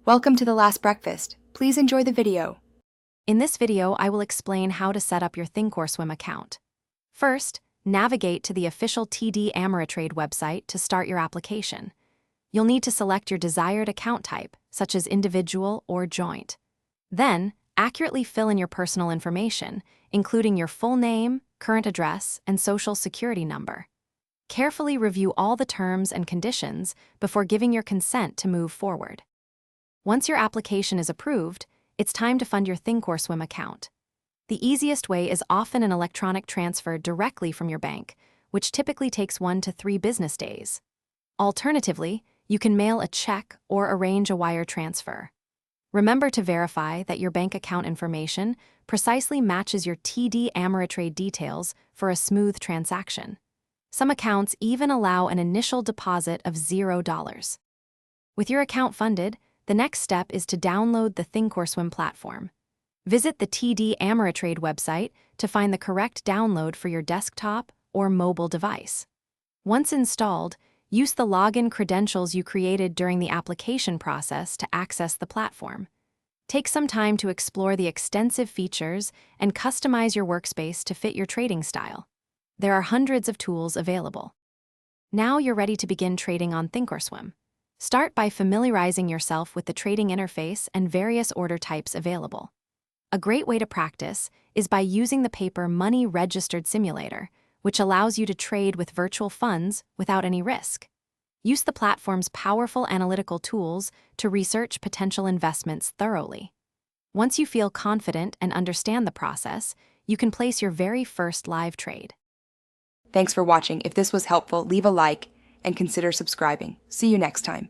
Welcome to the last breakfast. Please enjoy the video. In this video, I will explain how to set up your Thinkorswim account. First, navigate to the official TD Ameritrade website to start your application. You'll need to select your desired account type, such as individual or joint. Then, accurately fill in your personal information, including your full name, current address, and social security number. Carefully review all the terms and conditions before giving your consent to move forward. Once your application is approved, it's time to fund your Thinkorswim account. The easiest way is often an electronic transfer directly from your bank, which typically takes 1 to 3 business days. Alternatively, you can mail a check or arrange a wire transfer. Remember to verify that your bank account information precisely matches your TD Ameritrade details for a smooth transaction. Some accounts even allow an initial deposit of $0. With your account funded, the next step is to download the Thinkorswim platform. Visit the TD Ameritrade website to find the correct download for your desktop or mobile device. Once installed, use the login credentials you created during the application process to access the platform. Take some time to explore the extensive features and customize your workspace to fit your trading style. There are hundreds of tools available. Now you're ready to begin trading on Thinkorswim. Start by familiarizing yourself with the trading interface and various order types available. A great way to practice is by using the paper Money Registered Simulator, which allows you to trade with virtual funds without any risk. Use the platform's powerful analytical tools to research potential investments thoroughly. Once you feel confident and understand the process, you can place your very first live trade. Thanks for watching. If this was helpful, leave a like and consider subscribing. See you next time.